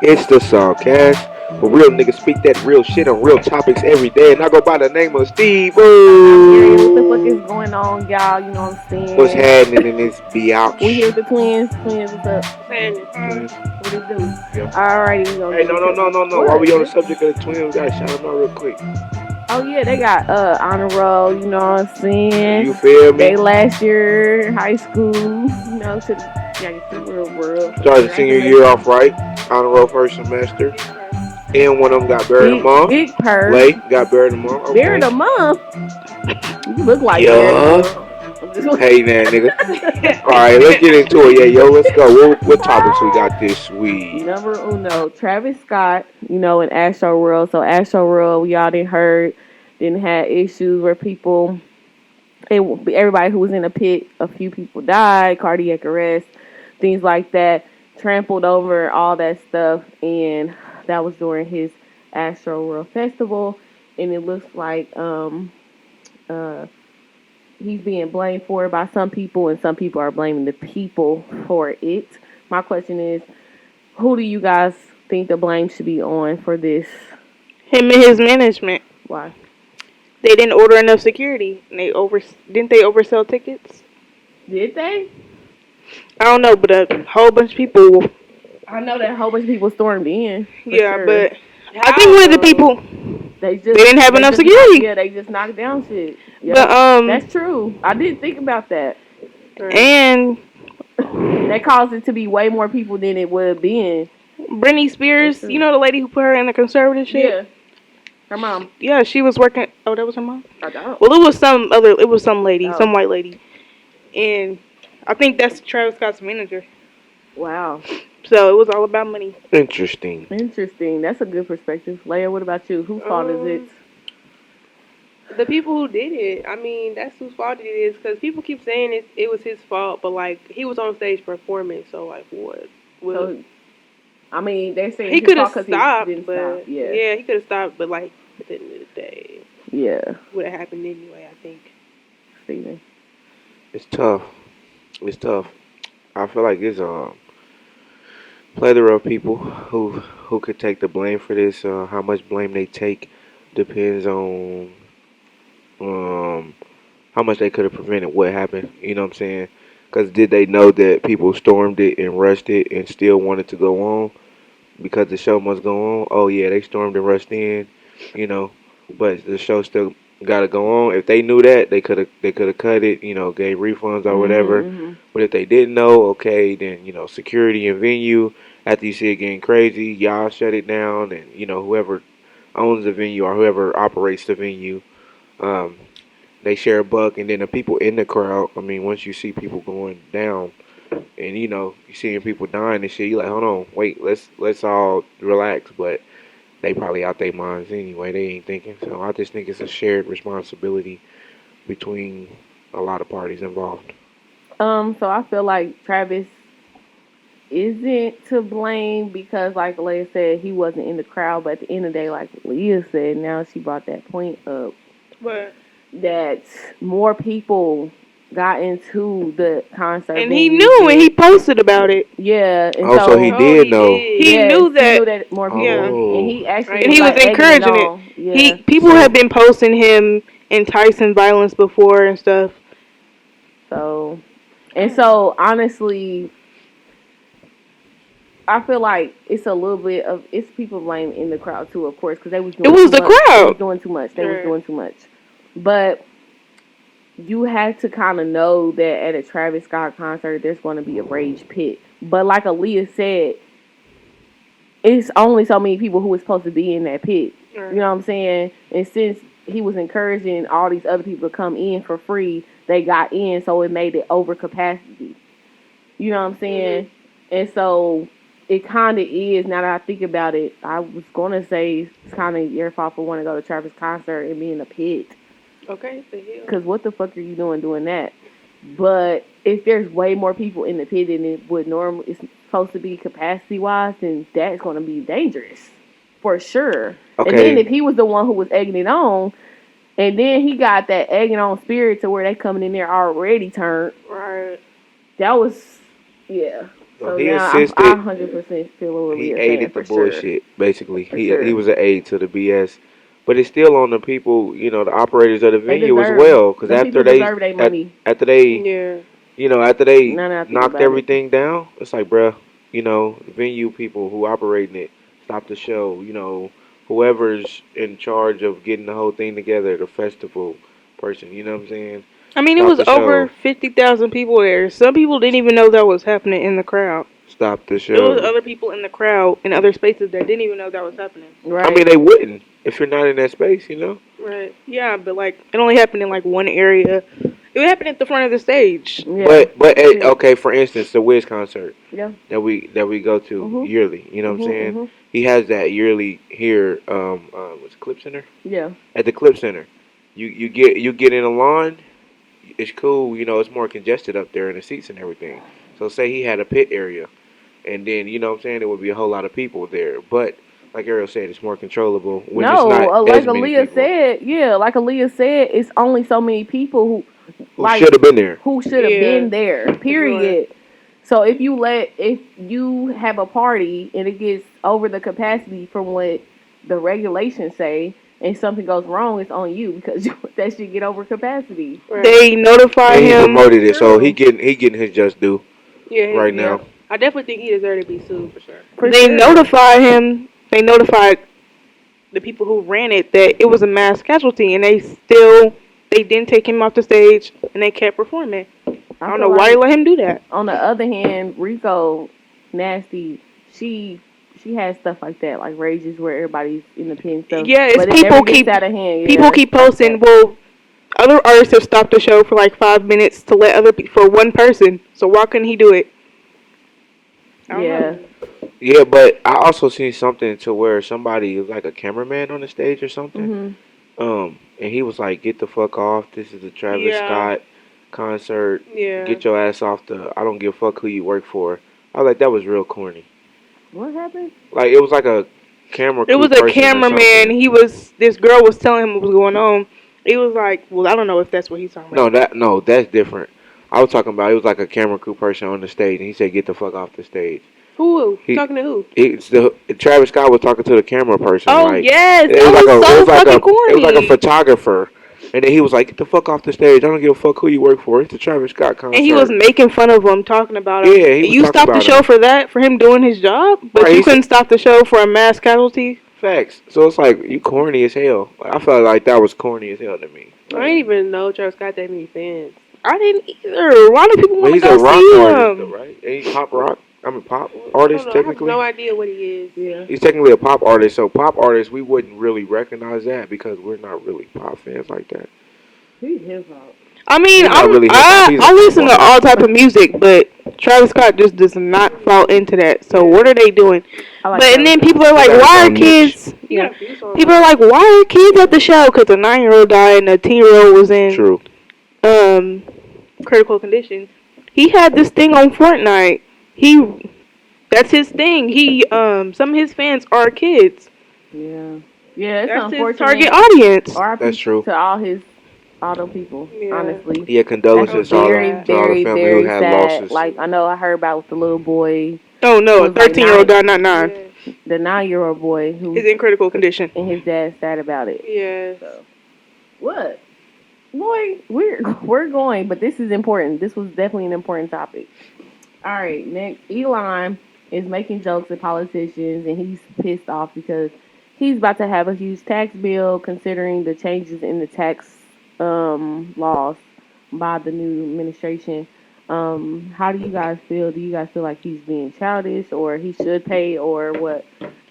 It's the SawCast, where real niggas speak that real shit on real topics every day. And I go by the name of Steve. I'm Ariel. What the fuck Ooh. is going on, y'all? You know what I'm What's saying? happening in this We here biatch? with the twins. Twins, what's up? Mm, What it do? yeah. Alrighty, we gonna Hey, get no, no, into no, no, no. While what, we on the bitch? subject of the twins, we gotta shout them out real quick. Oh yeah, they got honor roll. You know what I'm saying? You feel me? They last year high school. You know to the yeah, to the real world. Started the senior year off Congratulations. right. Honor roll first semester. And one of them got buried a month. Big purse. Lay got buried a month. Buried Okay. a month. You look like buried a Yeah. month. I'm just Hey, now, nigga. All right, let's get into it. Yeah, yo, let's go. What topics we got this week? Number uno, Travis Scott, you know, in Astroworld. So Astroworld, we all didn't heard, didn't have issues where people, everybody who was in a pit, a few people died, cardiac arrest, things like that, trampled over all that stuff, and that was during his Astroworld festival, and it looks like uh, he's being blamed for it by some people, and some people are blaming the people for it. My question is, who do you guys think the blame should be on for this? Him and his management. Why? They didn't order enough security. And didn't they oversell tickets? Did they? I don't know, but a whole bunch of people. I know that a whole bunch of people stormed in. For Yeah, sure. but I think one of the people They didn't have enough security. Yeah, they just knocked down shit. Yeah, But that's true. I didn't think about that. and That caused it to be way more people than it would have been. Britney Spears, you know the lady who put her in the conservatorship? Yeah, her mom. Yeah, she was working. Oh, that was her mom. I don't. Well, it was some other. It was some lady, Oh. some white lady, and I think that's Travis Scott's manager. Wow. So it was all about money. Interesting. Interesting. That's a good perspective. Leia, what about you? Whose fault is it? The people who did it. I mean, that's whose fault it is. Because people keep saying it was his fault, but like he was on stage performing. So like, what? So, I mean, they're saying he his could have fault 'cause stopped, he didn't but stop. Yeah. he could have stopped. But like at the end of the day, Yeah. would have happened anyway. I think. Steven. It's tough. It's tough. I feel like it's plethora of people who could take the blame for this. How much blame they take depends on um how much they could have prevented what happened. You know what I'm saying? Because did they know that people stormed it and rushed it and still wanted to go on because the show must go on? Oh yeah, they stormed and rushed in, you know, but the show still got to go on. If they knew that, they could have cut it, you know, gave refunds or whatever. Mm-hmm. But if they didn't know, okay, then you know, security and venue. After you see it getting crazy, y'all shut it down, and you know, whoever owns the venue or whoever operates the venue. Um, they share a buck, and then the people in the crowd. I mean, once you see people going down, and you know you seeing people dying and shit, you like, hold on, wait, let's all relax. But they probably out their minds anyway. They ain't thinking. So I just think it's a shared responsibility between a lot of parties involved. So I feel like Travis isn't to blame because, like Leia said, he wasn't in the crowd. But at the end of the day, like Leah said, now she brought that point up But that more people got into the concert, and he knew and he posted about it. Yeah, and Oh, so he Oh, did he know. did. He knew that. more people, Yeah. and he actually And he was like, encouraging egging it. on. Yeah. People So- have been posting him enticing violence before and stuff. So honestly, I feel like it's a little bit of it's people blame in the crowd too, of course, because they was doing. It was too the much. They crowd. was doing too much. They was Sure. doing too much, but you have to kind of know that at a Travis Scott concert, there's going to be a rage pit. But like Aaliyah said, it's only so many people who was supposed to be in that pit. Sure. You know what I'm saying? And since he was encouraging all these other people to come in for free, they got in, so it made it over capacity. You know what I'm saying? Mm-hmm. And so it kind of is, now that I think about it, I was going to say it's kind of your fault for wanting to go to Travis concert and be in the pit. Okay, the hell. Because what the fuck are you doing that? But if there's way more people in the pit than it would normally, it's supposed to be capacity wise, then that's going to be dangerous for sure. Okay. And then if he was the one who was egging it on, and then he got that egging on spirit to where they coming in there already turned. Right. That was, yeah. So So he now I assisted. 100% feel what He we are saying aided the for sure. bullshit. Basically, For he sure. was an aid to the BS. But it's still on the people, the operators of the They venue as deserve, well. Because them people deserve their money. after they Yeah. after they Now that I think knocked about it. everything down, it's like, bruh, the venue people who operating it, stop the show. Whoever's in charge of getting the whole thing together, the festival person, you know what I'm saying? I mean, it Stop was the over show. 50,000 people there. Some people didn't even know that was happening in the crowd. Stop the There was show. other people in the crowd in other spaces that didn't even know that was happening. I mean, Right. they wouldn't if you're not in that space. Right. Yeah, but like it only happened in like one area. It happened at the front of the stage. Yeah. But Yeah. okay, for instance, the Wiz concert Yeah. that we go to Mhm. yearly. You know what I'm Mhm. saying? Mhm. He has that yearly here. What's it, Clip Center? Yeah. At the Clip Center, you get in a line. It's cool. It's more congested up there in the seats and everything. So say he had a pit area, and then what I'm saying, there would be a whole lot of people there. But like Ariel said, it's more controllable when it's No, not like as many Aaliyah people said, yeah, like Aaliyah said, it's only so many people who should have been there. who should have Yeah. been there. Right. Period. So if you have a party and it gets over the capacity from what the regulations say, and something goes wrong, it's on you because that should get over capacity. Right. They notify And he him. promoted it, so he True. getting his just due Yeah. right now. Yep, I definitely think he deserved to be sued for sure. for They sure. notify him. They notified the people who ran it that it was a mass casualty, and they didn't take him off the stage, and they kept performing. I I don't feel know why they like let him do that. on the other hand, Rico Nasty, she has stuff like that, like rages where everybody's in the pin stuff, Yeah, it's but it never gets out of hand. people Yeah, keep like posting. that. Well, other artists have stopped the show for like 5 minutes to let for one person. So why couldn't he do it? I don't Yeah, know. Yeah, but I also seen something to where somebody was like a cameraman on the stage or something. mhm, And he was like, "Get the fuck off! This is a Travis Yeah. Scott concert. Yeah. Get your ass off the. I don't give a fuck who you work for." I was like, that was real corny. what happened? Like it was like a camera It crew was a person or cameraman. something. This girl was telling him what was going on. He was like, well, I don't know if that's what he's talking about. No, that's different. I was talking about it was like a camera crew person on the stage, and he said, "Get the fuck off the stage." Who? He, Talking to who? it's the Travis Scott was talking to the camera person. Oh, Like yes. it That was like was so fucking it was like a corny. photographer, and then he was like, "Get the fuck off the stage! I don't give a fuck who you work for. It's the Travis Scott And he was concert." making fun of him, talking about him. Yeah, he was You talking stopped the about show him. for that, for him doing his job, but Right, you he said couldn't stop the show for a mass casualty. facts. So it's like you corny as hell. Like, I felt like that was corny as hell to me. I Like, didn't even know Travis Scott that many fans. I didn't either. Why do people but want to he's a go rock see artist, though, him? right? Ain't he pop rock? I mean, pop I don't artist know. I have technically. no idea what he is. Yeah, He's technically a pop artist. So pop artists, we wouldn't really recognize that because we're not really pop fans like that. he's hip hop. I mean, He's not really hip hop. He's a I pop listen to artist. all type of music, but Travis Scott just does not fall into that. So what are they doing? I like But and Travis then Scott. people are He like, got his why are own niche. kids? He Yeah, got a few songs. people are like, why are kids at the show? Because a 9-year-old died and a 10-year-old was in True. um critical condition. He had this thing on Fortnite. That's his thing. Some of his fans are kids. Yeah, yeah, it's That's his unfortunate. target audience. That's true. To all them people. Yeah. Honestly, Yeah, that's condolences to all very, the, to all the very, family who very had sad. losses. Like I know I heard about with the little boy. Oh It no, a was like 13-year-old died, 9, not 9. Yeah. the 9-year-old boy who He's in critical condition. and his dad sad about it. Yes. So what? Boy, we're going, but this is important. This was definitely an important topic. All right, next, Elon is making jokes at politicians, and he's pissed off because he's about to have a huge tax bill, considering the changes in the tax laws by the new administration. How do you guys feel? Do you guys feel like he's being childish, or he should pay, or what?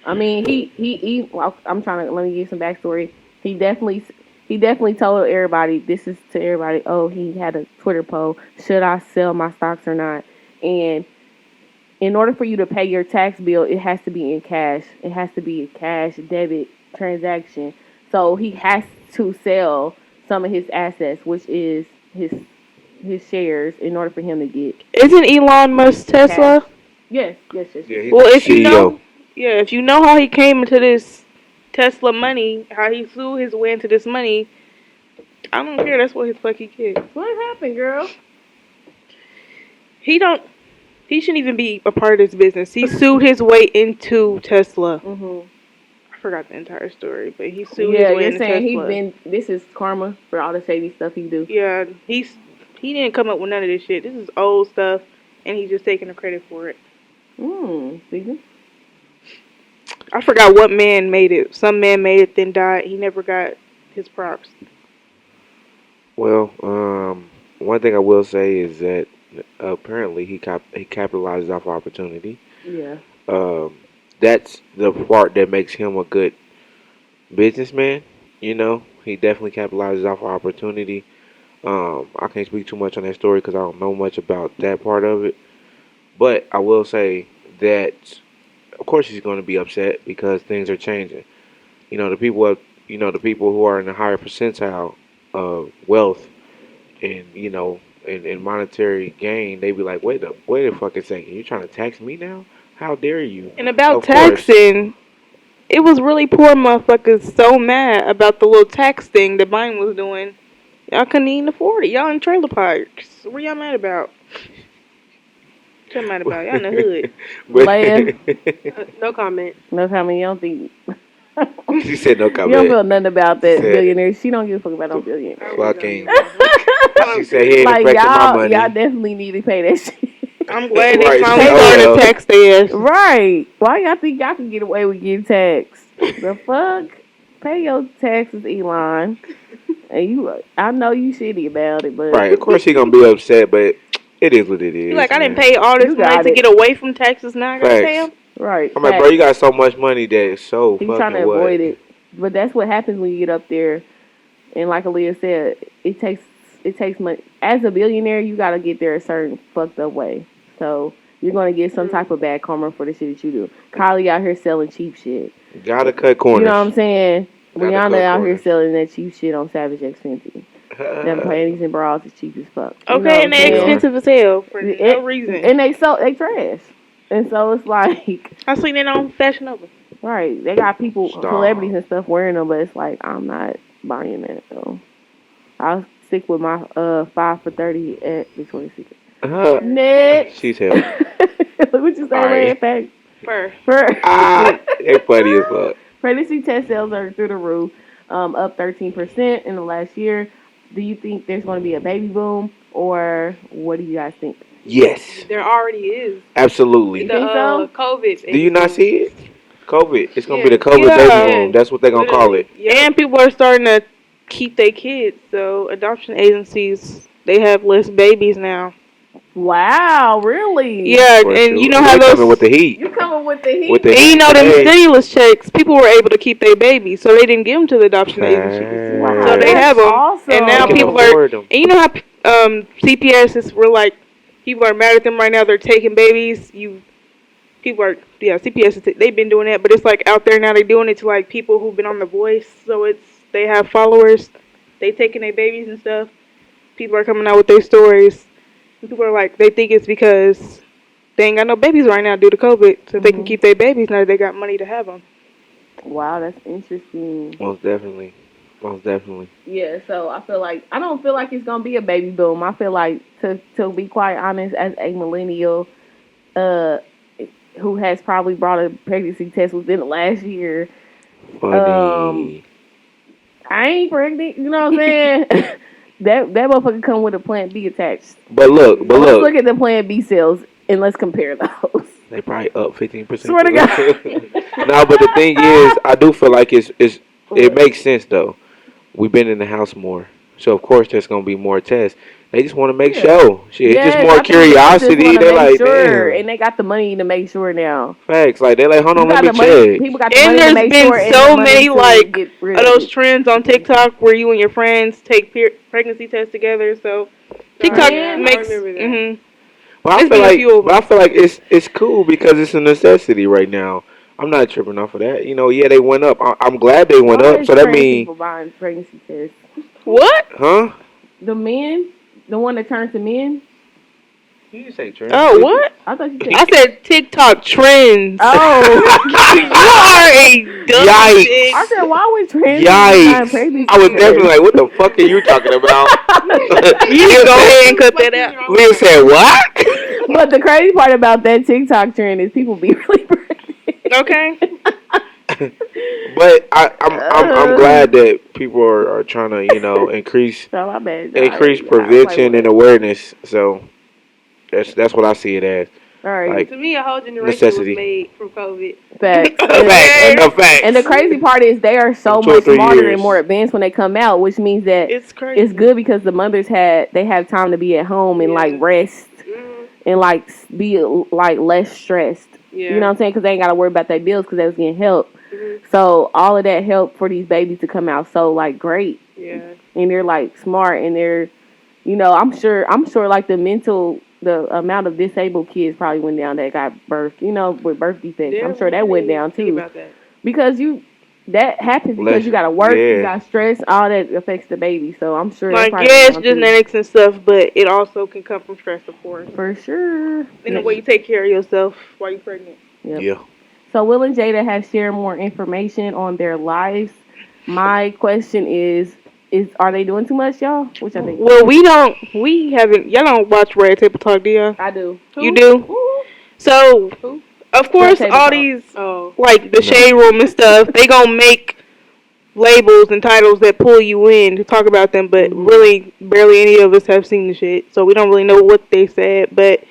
I mean, well, I'm trying to let me give some backstory. He definitely told everybody. This is to everybody. Oh, he had a Twitter poll. Should I sell my stocks or not? And in order for you to pay your tax bill, it has to be in cash. It has to be a cash debit transaction. So he has to sell some of his assets, which is his shares, in order for him to get Isn't Elon Musk Tesla? cash. Yes, yes, yes, Yeah, yes. he's Well, the if you CEO. know, yeah, if you know how he came into this Tesla money, how he flew his way into this money, I don't care. That's what his fuck he gets. What happened, girl? He don't. He shouldn't even be a part of this business. He sued his way into Tesla. Mhm. I forgot the entire story, but he sued Yeah, his way you're into saying he Tesla. been. This is karma for all the shady stuff he do. Yeah, he didn't come up with none of this shit. This is old stuff, and he's just taking the credit for it. See? I forgot what man made it. Some man made it, then died. He never got his props. Well, one thing I will say is that apparently he capitalizes off opportunity. Yeah. That's the part that makes him a good businessman. You know, he definitely capitalizes off opportunity. I can't speak too much on that story because I don't know much about that part of it. But I will say that, of course, he's going to be upset because things are changing. You know, the people who are in the higher percentile of wealth and and monetary gain, they be like, wait a fucking second, you trying to tax me now? How dare you? And about Of course. taxing, it was really poor motherfuckers so mad about the little tax thing that Biden was doing. Y'all couldn't even afford it. Y'all in trailer parks. What y'all mad about? What y'all mad about? Y'all in the hood. But- No comment. No comment. You don't think. She said no You don't comment. feel nothing about that Said- billionaire. She don't give a fuck about no billionaire. Fucking. She said he ain't Like affecting my y'all money. definitely need to pay that shit. I'm glad they Right, finally so, started well. to tax their ass. Right. Why y'all think y'all can get away with getting taxed? The fuck? Pay your taxes, Elon. And I know you shitty about it, but Right, of course he gonna be upset, but it is what it is. He like, I didn't man. pay all this You money got to it. get away from taxes. Now I gotta pay Facts. them. right. I'm like, bro, you got so much money that it's so He's fucking trying to what? avoid it, but that's what happens when you get up there. And like Aaliyah said, it takes money. As a billionaire, you gotta get there a certain fucked up way. So you're gonna get some type of bad karma for the shit that you do. Kylie out here selling cheap shit. Gotta cut corners. You know what I'm saying? Gotta Rihanna cut out here corners. selling that cheap shit on Savage X Fenty. Them panties and bras is cheap as fuck. You know Okay, what and I'm they saying? expensive as hell for no It- reason. And they trash. And so it's like, I seen it on Fashion Nova. right, they got people, Stop. celebrities and stuff wearing them, but it's like, I'm not buying that though. I'll stick with my 5 for 30 at Victoria's Secret. Next. She's hell. What you say, Alright. Red? Fur. They funny as fuck. Pregnancy test sales are through the roof, up 13% in the last year. Do you think there's going to be a baby boom, or what do you guys think? Yes, There already is. absolutely. The think so? COVID. Do you not see it? COVID. It's gonna be Yeah. the COVID Yeah. baby boom. That's what they're gonna call it. Yep. And people are starting to keep their kids. So adoption agencies, they have less babies now. Wow, really? Yeah, For and sure. you know They how coming those. with the heat. You coming with the heat? With the And you know them Hey. stimulus checks, people were able to keep their babies, so they didn't give them to the adoption agencies. Wow, So they that's have them, awesome. and now They can people afford are. them. And you know how CPS were like, people are mad at them right now. They're taking babies. CPS they've been doing that, but it's like out there now. They're doing it to like people who've been on The Voice, so they have followers. They taking their babies and stuff. People are coming out with their stories. And people are like, they think it's because they ain't got no babies right now due to COVID, so they can keep their babies now that they got money to have them. Wow, that's interesting. Most definitely. Most definitely. Yeah, so I don't feel like it's gonna be a baby boom. I feel like to be quite honest, as a millennial, who has probably brought a pregnancy test within the last year, Funny. I ain't pregnant. You know what I'm saying? that motherfucker come with a Plan B attached. but So let's look. look at the Plan B sales and let's compare those. They probably up 15%. Swear to God. No, but the thing is, I do feel like it makes sense though. We've been in the house more, so of course there's gonna be more tests. They just want to make sure. Shit, it's just Yes, more I think they curiosity. just wanna They're make like, sure, damn. and they got the money to make sure now. Facts. Like, they're like, hold on, You let got me the money. check. People got the And money to there's make been sure. and so the money many, to like, get rid Are of those it. trends on TikTok where you and your friends take pregnancy tests together? So TikTok Yeah, I makes. remember that. Mm-hmm. But I There's feel been a like, few of them. it's cool because it's a necessity right now. I'm not tripping off of that. You know, yeah, they went up. I'm glad they went Why up. is So that trans means, people buying pregnancy tests. What? huh? The men, the one that turns to men. You just say trans. Oh, what? I thought you said. I said TikTok trends. Oh, You are a dumb Yikes. bitch. I said why would trans people buying Yikes! pregnancy I was tests? definitely like, "What the fuck are you talking about?" You can go ahead and cut that out. Leah said, "What?" But the crazy part about that TikTok trend is people be really pregnant. Okay. But I'm glad that people are trying to increase So my bad, increase y'all. Like prevention and what? awareness. So that's what I see it as. All right. Like To me, a whole generation was necessity. made from COVID. Facts. Facts. No facts. And the crazy part is they are so In 2 or much 3 smarter years. and more advanced when they come out, which means that It's crazy. it's good because the mothers have time to be at home and like Yeah. rest Mm, and like be like less stressed. yeah. You know what I'm saying? Because they ain't got to worry about their bills because they was getting help. Mhm. So all of that help for these babies to come out so like great, Yeah. and they're like smart and they're, I'm sure like the amount of disabled kids probably went down that got birthed, with birth defects. I'm sure that went down Think too about that. because that happens because Less- you got to work, you yeah. got stress, all that affects the baby. So I'm sure that Like, probably yeah, went it's down too. genetics and stuff, but it also can come from stress, of course. For sure. And the way you take care of yourself while you're pregnant. Yep. Yeah. So Will and Jada have shared more information on their lives. My question is are they doing too much, y'all? Which I think Well, y'all don't watch Red Table Talk, do y'all? I do. You do? Ooh. So, Who? of course, Table all Talk. these, Oh. like, the shade room and stuff, they gonna make labels and titles that pull you in to talk about them, but really, barely any of us have seen the shit, so we don't really know what they said, but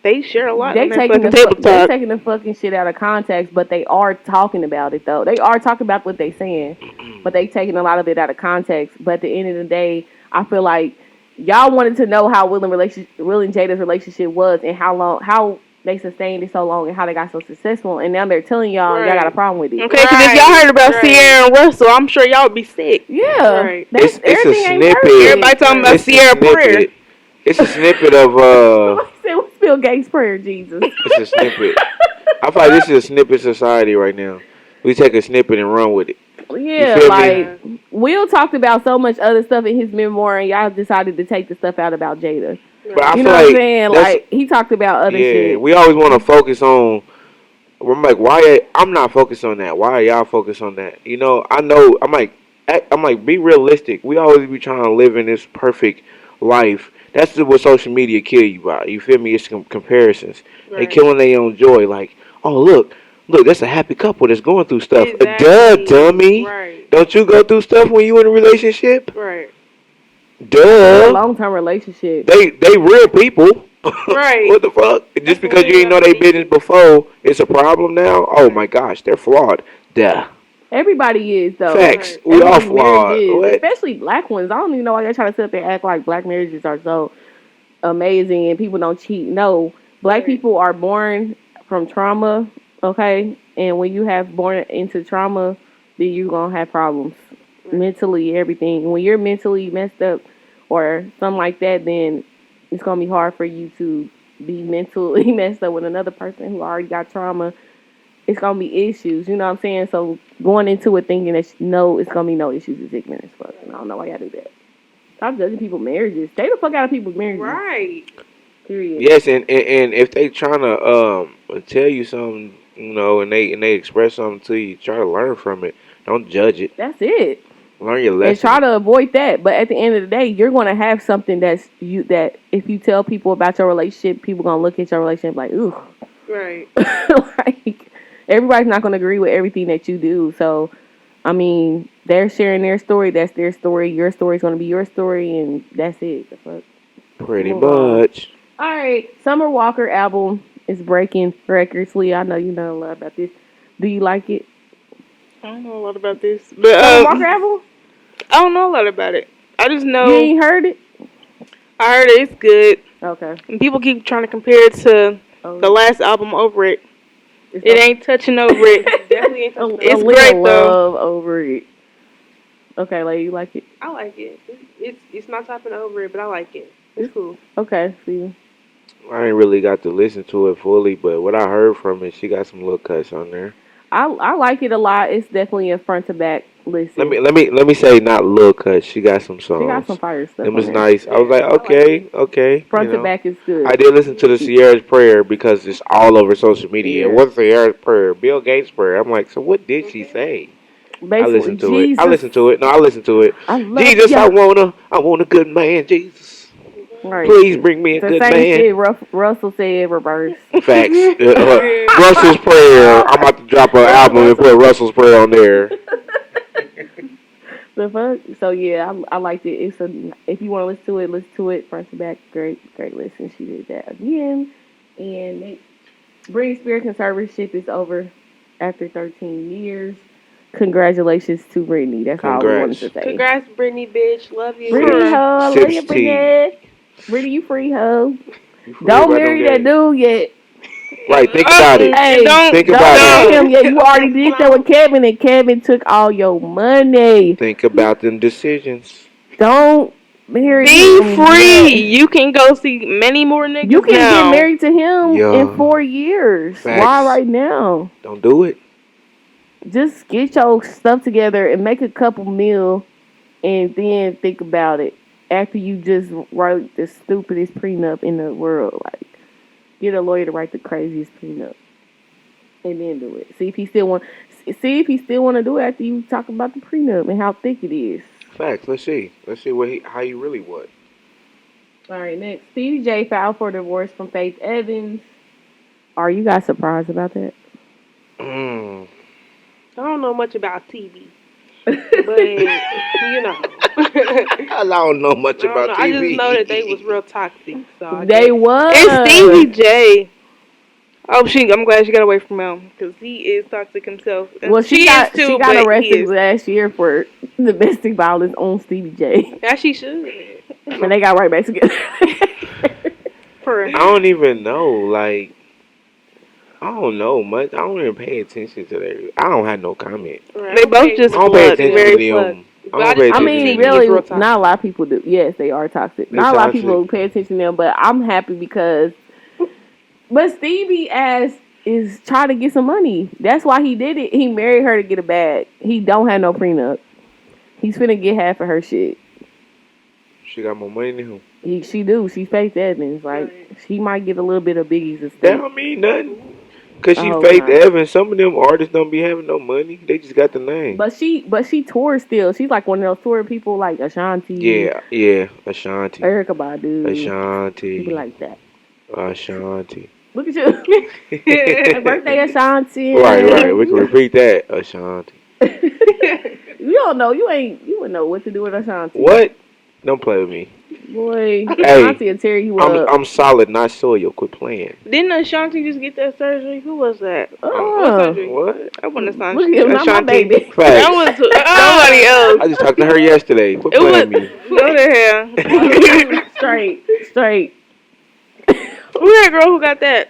they share a lot They on their taking fucking Table they Talk. taking the fucking shit out of context, but they are talking about it though. They are talking about what they saying, but they taking a lot of it out of context. But at the end of the day, I feel like y'all wanted to know how Will and Jada's relationship was and how they sustained it so long and how they got so successful, and now they're telling y'all got a problem with it. Okay, because if y'all heard about Right. Sierra and Russell, I'm sure y'all would be sick. Yeah, Right. that's, It's a everything ain't snippet. perfect. Everybody talking about It's a Sierra prayer. snippet. It's a snippet of Somebody said, "What's Bill Gates' prayer, Jesus?" It's a snippet. I feel like this is a snippet society right now. We take a snippet and run with it. Yeah, feel me? like Will talked about so much other stuff in his memoir, and y'all decided to take the stuff out about Jada. But I You feel know what I'm like saying? that's- Like he talked about other yeah, shit. we always want to focus on. I'm like, why? I'm not focused on that. Why are y'all focused on that? I know. I'm like, be realistic. We always be trying to live in this perfect life. That's what social media kill you by. You feel me? It's comparisons. They Right. killing their own joy. Like, oh look, that's a happy couple that's going through stuff. Exactly. Duh, dummy. Right. Don't you go through stuff when you in a relationship? Right. It's a Duh. long-term relationship. They real people. Right. What the fuck? Just because you didn't know they business before, it's a problem now? Oh my gosh, they're flawed. Duh. Everybody is though. Facts. We all Everybody's flawed. marriage is, What? especially black ones. I don't even know why they're trying to sit up there and act like black marriages are so amazing and people don't cheat. No, black people are born from trauma. Okay, and when you have born into trauma, then you're gonna have problems mentally. Everything. When you're mentally messed up or something like that, then it's gonna be hard for you to be mentally messed up with another person who already got trauma. It's gonna be issues, you know what I'm saying? So going into it thinking that it's gonna be no issues is ignorant as fuck. And I don't know why y'all do that. Stop judging people's marriages. Stay the fuck out of people's marriages. Right. Period. Yes, and if they trying to tell you something, and they express something to you, try to learn from it. Don't judge it. That's it. Learn your lesson. And try to avoid that. But at the end of the day, you're gonna have something that if you tell people about your relationship, people gonna look at your relationship like, ooh. Right. Like everybody's not gonna agree with everything that you do. So I mean, they're sharing their story, that's their story, your story's gonna be your story, and that's it. The fuck? Pretty Move on. much. Alright, Summer Walker album is breaking records. Lee, I know you know a lot about this. Do you like it? I don't know a lot about this. But, Summer Walker album? I don't know a lot about it. I just know. You ain't heard it? I heard it. It's good. Okay. And people keep trying to compare it to the last album, Over It. It ain't touching Over It. Definitely ain't touching It's a great, little though. love over it. Okay, like you like it? I like it. It's not topping over it, but I like it. It's cool. Okay, see. I ain't really got to listen to it fully, but what I heard from it, she got some little cuts on there. I like it a lot. It's definitely a front to back listen. Let me say not little cuts. She got some songs. She got some fire stuff. It was on there. nice. I was like, okay. Front to back is good. I did listen to the Sierra's prayer because it's all over social media. Yeah. What's Sierra's prayer? Bill Gates' prayer. I'm like, so what did she say? Basically, I listened to Jesus, it. I listened to it. No, I listened to it. I love Jesus, ya. I want a good man, Jesus. Right. Please bring me a The good same man. shit Russell said reverse. Facts. Russell's Prayer. I'm about to drop an album and put Russell's Prayer on there. The fuck? So yeah, I liked it. It's a if you want to listen to it front to back. Great listen. She did that again, and Britney Spears conservatorship is over after 13 years. Congratulations to Britney. That's all we wanted to Congrats. say. Congrats, Britney, bitch. Love you. Britney ho, I love you, Sips tea. Britney. Britney, you free ho. You free Don't about marry them that dude yet. Right, think about it. Hey, Think don't about marry it. him yet. You already did that with Kevin, and Kevin took all your money. Think about them decisions. Don't marry Be him free. yet. You can go see many more niggas You can now. get married to him Yeah. in 4 years. Facts. Why right now? Don't do it. Just get your stuff together and make a couple mil, and then think about it. After you just write the stupidest prenup in the world, like get a lawyer to write the craziest prenup, and then do it. See if he still want. See if he still want to do it after you talk about the prenup and how thick it is. Facts. Let's see how he really was. All right, next. Stevie J filed for divorce from Faith Evans. Are you guys surprised about that? Mm. I don't know much about TV, but you know. I don't know much about TV. I just know that they was real toxic. So I They guess. was. It's Stevie J. Oh, I'm glad she got away from him because he is toxic himself. And Well, she got but arrested he is. last year for domestic violence on Stevie J. Yeah, she should. And they got right back together. I don't even know. Like, I don't know much. I don't even pay attention to that. I don't have no comment. Right. They both just I don't pay blood, attention very to blood. them. I mean, really, not a lot of people do. Yes, they are toxic. They not a lot of toxic. people pay attention to them, but I'm happy because. But Stevie is trying to get some money. That's why he did it. He married her to get a bag. He don't have no prenup. He's finna get half of her shit. She got more money than him. She do. She Faith Evans. Like she might get a little bit of Biggie's estate. That don't mean nothing. Cause she Oh, Faith nah. Evans. Some of them artists don't be having no money. They just got the name. But she tours still. She's like one of those touring people like Ashanti. Yeah. Ashanti. Erykah Badu. Ashanti. People like that. Ashanti. Look at you. Happy birthday, Ashanti. Right. We can repeat that. Ashanti. You don't know. You wouldn't know what to do with Ashanti. What? Don't play with me. Boy, Hey, Ashanti will tear you up. I'm solid, not soil. Quit playing. Didn't Ashanti just get that surgery? Who was that? Oh. What surgery? What? I wouldn't have Look at him, not my Ashanti. baby. Facts. That was somebody else. I just talked to her yesterday. Quit It playing was with me. go to hell. Straight. Who that girl who got that?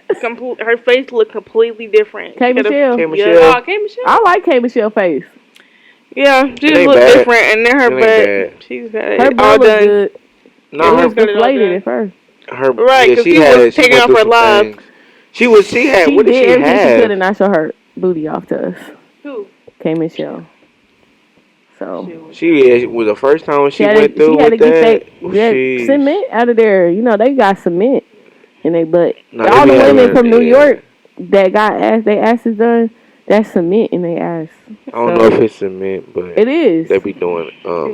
Her face looked completely different. K. Michelle. K. Yeah. Michelle. Oh, K. Michelle. I like K. Michelle face. Yeah, she just ain't looked bad. different, and then her It ain't butt, bad. she's got Her it all butt look done. good. No, It her, was deflated at first. her Right, yeah, 'cause she she had was taking went off through her some live. things. She had. She What did did she everything she could have? and not show her booty off to us. Who? K. Michelle. So She was the first time when she had went to, through she had with to that. get that cement out of there. You know, they got cement in their butt. No, All the they be women having- from New yeah. York that got their asses done, that's cement in their ass. I don't know if it's cement, but It is. they be doing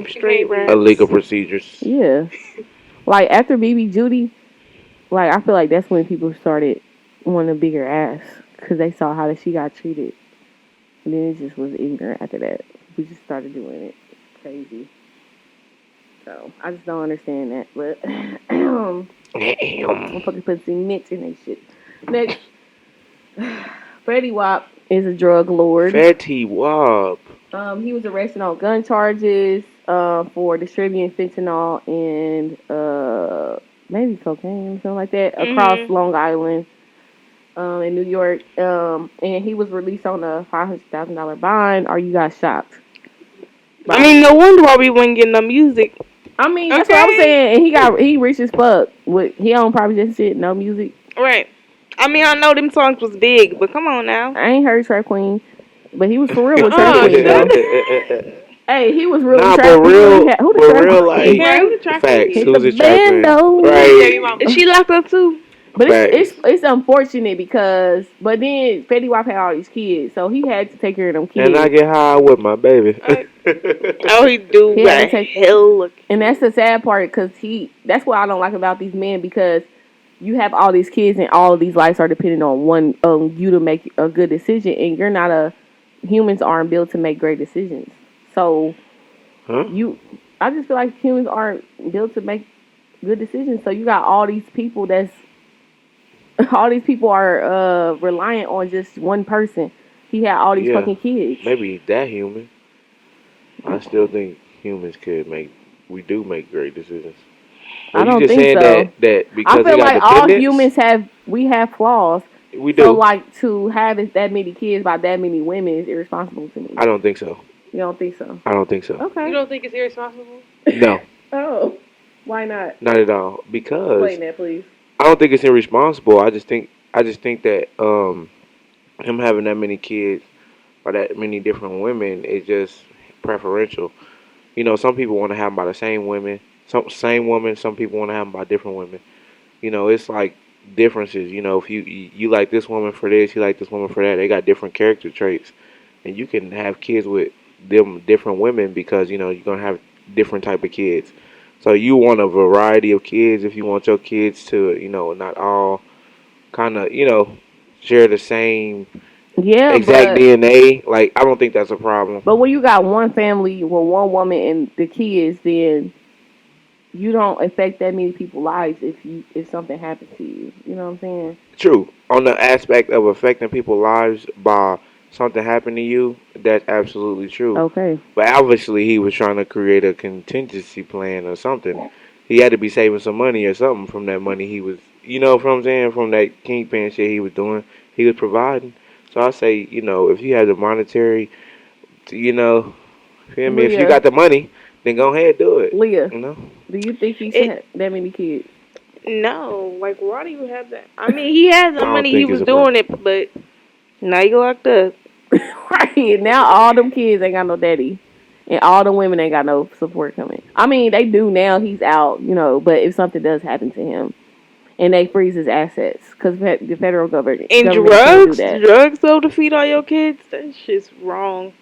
Straight rats. illegal procedures. Yeah. Like after BB Judy, like I feel like that's when people started wanting a bigger ass because they saw how she got treated. And then it just was ignorant after that. We just started doing it. Crazy. So I just don't understand that. But I'm fucking put cement in that shit. Next, Fetty Wap is a drug lord. Fetty Wap. He was arrested on gun charges for distributing fentanyl and maybe cocaine or something like that across Long Island in New York. And he was released on a $500,000 bond. Are you guys shocked? I mean, no wonder why we wasn't getting no music. I mean, that's what I'm saying. And he rich as fuck. He on probably just shit, no music. Right. I mean, I know them songs was big, but come on now. I ain't heard Trap Queen, but he was for real with Trap Queen though. Hey, he was real with Trap but Queen. real, Who the but Trap real Queen? like Yeah, who the Trap facts. Queen? Who's the Trap Queen? bando. Right. Is she locked up too? But Facts. it's unfortunate because but then Fetty Wap had all these kids, so he had to take care of them And I kids. get high with my baby. I, oh, he do He had to got take, hell. and that's the sad part because that's what I don't like about these men because you have all these kids and all of these lives are dependent on you to make a good decision, and you're not a humans aren't built to make great decisions. So Huh? I just feel like humans aren't built to make good decisions. So you got all these people that's all these people are reliant on just one person. He had all these Yeah. fucking kids. Maybe that human. I still think humans we do make great decisions. I Well, you don't just think saying so. that I because he feel got like all dependents? humans we have flaws. We So do. like to have that many kids by that many women is irresponsible to me. I don't think so. You don't think so? I don't think so. You Okay. don't think it's irresponsible? No, Oh, why not? not at all. Because Explain that, please. I don't think it's irresponsible. I just think that him having that many kids by that many different women is just preferential. Some people want to have them by the same women, some same woman. Some people want to have them by different women. It's like differences. If you like this woman for this, you like this woman for that. They got different character traits, and you can have kids with them different women because you're gonna have different type of kids. So you want a variety of kids if you want your kids to not all kind of share the same Yeah, exact but DNA. Like I don't think that's a problem. when you got one family with one woman and the kids, then you don't affect that many people's lives if something happens to you. You know what I'm saying? True. On the aspect of affecting people's lives by something happening to you, that's absolutely true. Okay. But obviously, he was trying to create a contingency plan or something. He had to be saving some money or something from that money he was, what I'm saying, from that kingpin shit he was doing. He was providing. So I say, if you have the monetary, you know, feel me? If you Leah, got the money, then go ahead do it. Leah, You know. do you think he should It have that many kids? no, like why do you have that? I mean, he had I the don't money, he think it's was a doing problem. it, but now you locked up. Right now, all them kids ain't got no daddy, and all the women ain't got no support coming. I mean, they do now. He's out, but if something does happen to him, and they freeze his assets, because the federal And government can't do drugs, that. drugs though to feed all your kids, that shit's wrong.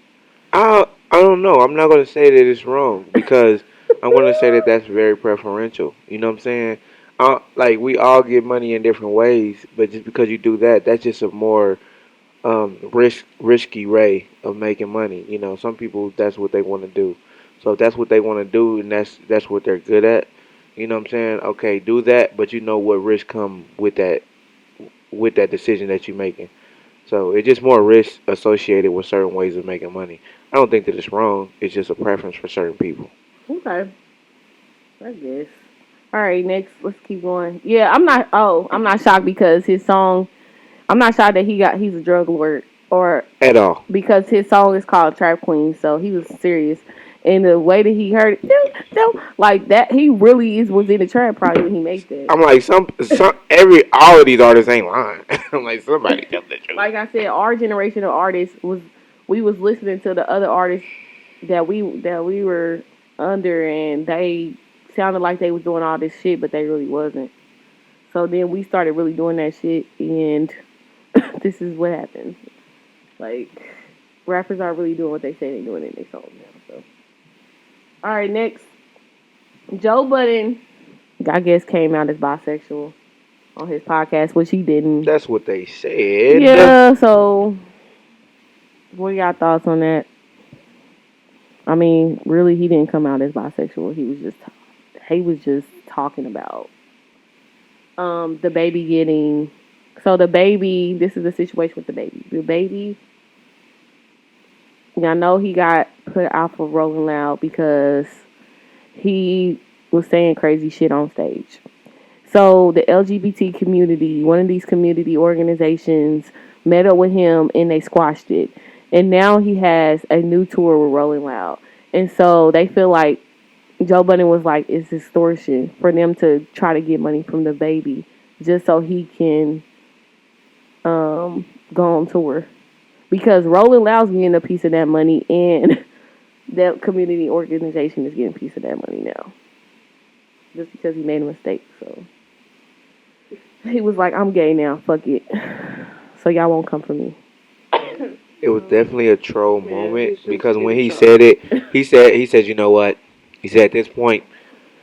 I don't know. I'm not gonna say that it's wrong because I'm gonna say that that's very preferential. You know what I'm saying? Like we all get money in different ways, but just because you do that, that's just a more risky way of making money. Some people that's what they want to do. So if that's what they want to do, and that's what they're good at. You know what I'm saying? Okay, do that, but you know what risk come with that decision that you're making. So it's just more risk associated with certain ways of making money. I don't think that it's wrong. It's just a preference for certain people. Okay, I guess. All right, next, let's keep going. Yeah, I'm not. Oh, I'm not shocked because his song. I'm not shocked that he's a drug lord or At all. because his song is called Trap Queen, so he was serious. And the way that he heard it, like that, he really was in the trap probably when he made that. I'm like all of these artists ain't lying. I'm like somebody tell the truth. Like I said, our generation of artists we was listening to the other artists that we were under, and they sounded like they was doing all this shit, but they really wasn't. So then we started really doing that shit, and this is what happens. Like rappers are really doing what they say they're doing in their songs now. So, all right, next, Joe Budden, I guess, came out as bisexual on his podcast, which he didn't. That's what they said. Yeah. So, what are y'all thoughts on that? I mean, really, he didn't come out as bisexual. He was just talking about the baby getting. So the baby, this is the situation with the baby. The baby, I know he got put off of Rolling Loud because he was saying crazy shit on stage. So the LGBT community, one of these community organizations, met up with him and they squashed it. And now he has a new tour with Rolling Loud. And so they feel like Joe Budden was like, it's extortion for them to try to get money from the baby just so he can go on tour. Because Rolling Loud's getting a piece of that money and that community organization is getting a piece of that money now. Just because he made a mistake, so. He was like, I'm gay now, fuck it. So y'all won't come for me. It was definitely a troll Man, moment he's just because when getting he trolled. said it, he said, you know what? He said at this point,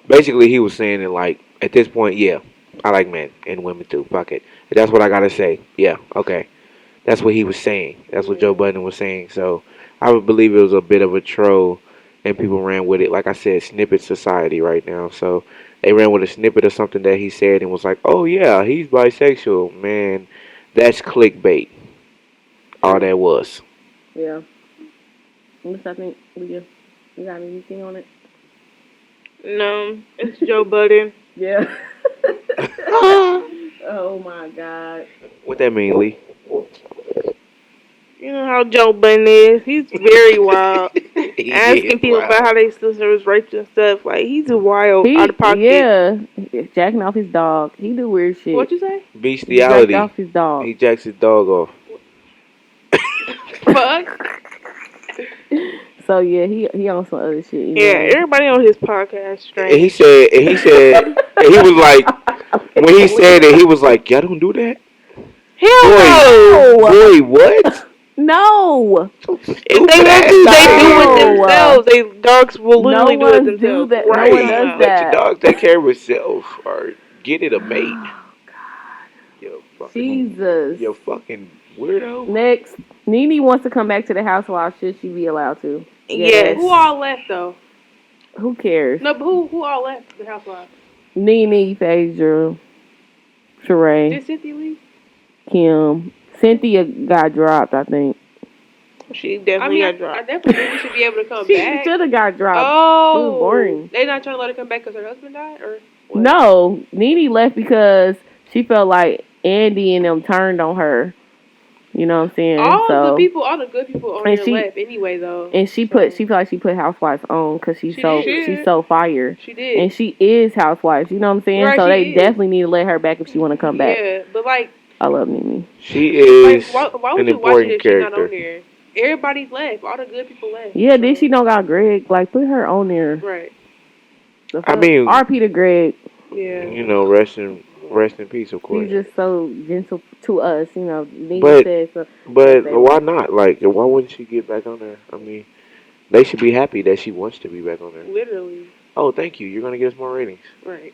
basically he was saying it like at this point, yeah, I like men and women too. Fuck it. That's what I gotta say. Yeah, okay. That's what he was saying. That's what Joe Yeah. Budden was saying. So I would believe it was a bit of a troll, and people ran with it. Like I said, snippet society right now. So they ran with a snippet of something that he said and was like, "Oh yeah, he's bisexual." Man, that's clickbait. All that was. Yeah. What's I think, Leah? You got anything on it? No, it's Joe Budden. Yeah. Oh my God. What that mean, Lee? You know how Joe Budden is. He's very wild. He Asking is people about wild. how they sisters raped and stuff. Like, he's wild, out He, of pocket. yeah, jacking off his dog. He do weird shit. What you say? He jacked Bestiality. off his dog. He jacks his dog off. Fuck. So yeah, he on some other shit. You Yeah, know? everybody on his podcast And strange. he said, and he was like, when he said it, he was like, y'all don't do that? Hell no! Boy, what? No, If they want to, they do it themselves. They dogs will literally do it one themselves. that. Right. No one does Let that. your dog take care of itself or get it a mate. Jesus. You fucking weirdo. Next, Nene wants to come back to the housewives. Should she be allowed to? Yes. Who all left though? Who cares? No, but who all left the housewives? Nene, Phaedra, Sheree, Did Cynthia leave? Kim. Cynthia got dropped, I think. She definitely got dropped. I definitely think she should be able to come She back. should have got dropped. Oh, She was boring. They not trying to let her come back because her husband died, or what? No, Nene left because she felt like Andy and them turned on her. You know what I'm saying? All so, the good people on and there she- left anyway, though. and she felt like she put Housewives on because she's so fire. She did. And she is Housewives. You know what I'm saying? Right, so she they is. definitely need to let her back if she want to come back. Yeah, but like, I love Nene. She is like, why would an you watch it important if she's not on character. there? Everybody's left. All the good people left. Yeah, then she don't got Greg. Like, put her on there. Right. I mean, R.P. to Greg. Yeah. You know, rest in peace, of course. He's just so gentle to us, you know. Nene But- said so. But why not? Like, why wouldn't she get back on there? I mean, they should be happy that she wants to be back on there. Literally. Oh, thank you. You're gonna get us more ratings. Right.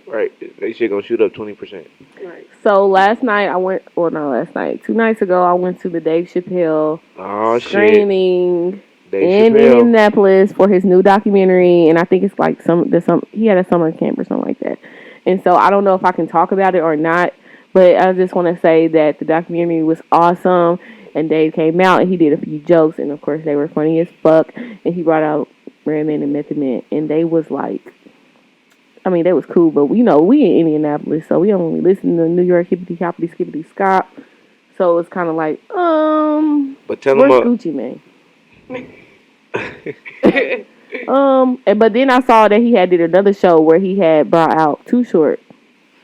Right. They should gonna shoot up 20%. Right. So last night I went, well, not last night, 2 nights ago I went to the Dave Chappelle Oh shit. screening Dave in Chappelle. Indianapolis for his new documentary, and I think it's like he had a summer camp or something like that. And so I don't know if I can talk about it or not, but I just want to say that the documentary was awesome, and Dave came out and he did a few jokes, and of course they were funny as fuck, and he brought out Redman and Method Man, and they was like, I mean, they was cool, but we in Indianapolis, so we only listen to New York hippity hoppity skippity scop, so it's kind of like, But tell where's them Gucci Man? But then I saw that he had did another show where he had brought out Too Short.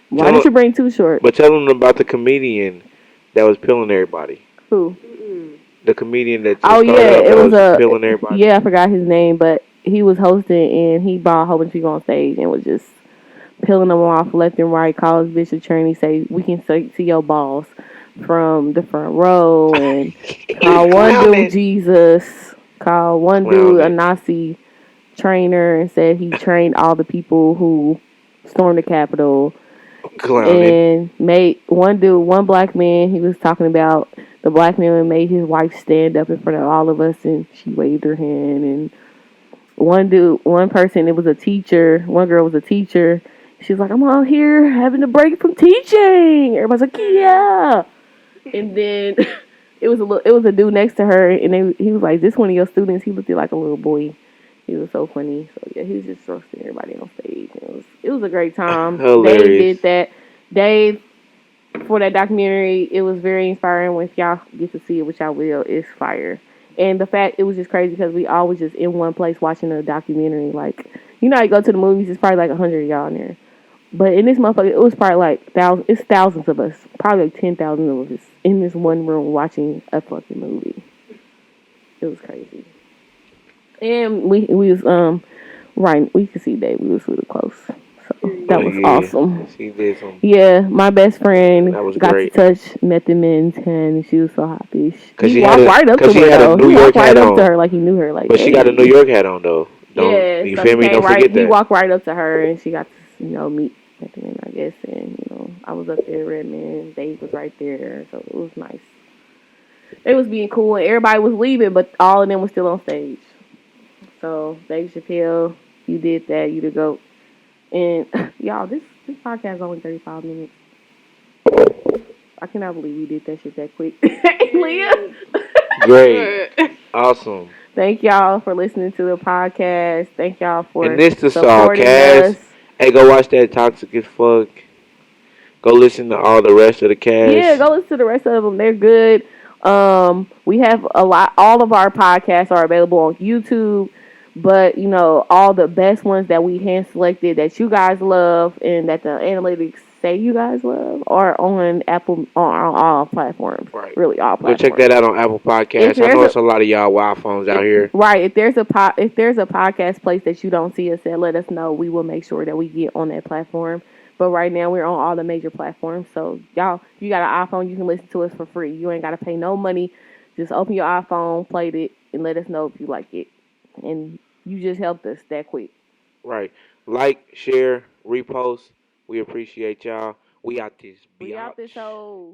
Why did you bring Too Short? But tell them about the comedian that was pilling everybody. Who? The comedian that just Oh started yeah, up it that was pilling everybody. yeah, I forgot his name, but he was hosting and he brought a whole bunch of people on stage and was just peeling them off left and right. Call his bitch attorney, say we can see your balls from the front row, and call one dude Jesus, call one dude a Nazi trainer, and said he trained all the people who stormed the Capitol. Clowning. And made one black man, he was talking about the black man made his wife stand up in front of all of us and she waved her hand. And one person, it was a teacher, one girl was a teacher. She was like, I'm out here having a break from teaching. Everybody's like, yeah. And then it was a dude next to her, and he was like, this one of your students? He looked like a little boy. He was so funny. So yeah, he was just roasting everybody on stage. It was a great time. Hilarious. Dave did that. Dave, for that documentary, it was very inspiring. If y'all get to see it, which I will, it's fire. And the fact, it was just crazy because we all was just in one place watching a documentary. Like, you know, you go to the movies, it's probably like 100 of y'all in there. But in this motherfucker, it was probably like thousands of us, probably like 10,000 of us in this one room watching a fucking movie. It was crazy. And we was right, we could see Dave. We was really close. That was Yeah, awesome. she did some. Yeah, my best friend That was got to great. touch Method Man's hand, and she was so happy. Cause He she had walked a, right up cause to she her had a though. New He York walked right hat up to on. her like he knew her. Like, But she got a New hey. York hat on though. Don't Yeah, you so feel he me? came Don't right. forget He that. walked right up to her, and she got to meet Method Man, I guess. And I was up there, Redman. Dave was right there, so it was nice. It was being cool, and everybody was leaving, but all of them was still on stage. So Dave Chappelle, you did that. You the goat. And y'all, this podcast is only 35 minutes. I cannot believe we did that shit that quick. Leah. Great, awesome. Thank y'all for listening to the podcast. Thank y'all And for this the supporting SawCast. us. Hey, go watch that Toxic as Fuck. Go listen to all the rest of the Yeah, cast. go listen to the rest of them. They're good. We have a lot. All of our podcasts are available on YouTube, but all the best ones that we hand selected that you guys love and that the analytics say you guys love are on Apple on all platforms. Right. Really, all Go check platforms. that out on Apple If Podcasts. I there's know a it's a lot of y'all wild phones out if, here. right, if there's a podcast place that you don't see us at, let us know. We will make sure that we get on that platform. But right now we're on all the major platforms. So y'all, if you got an iPhone, you can listen to us for free. You ain't gotta pay no money. Just open your iPhone, play it, and let us know if you like it. And you just helped us that quick. Right. Like, share, repost. We appreciate y'all. We out this We out this biatch. whole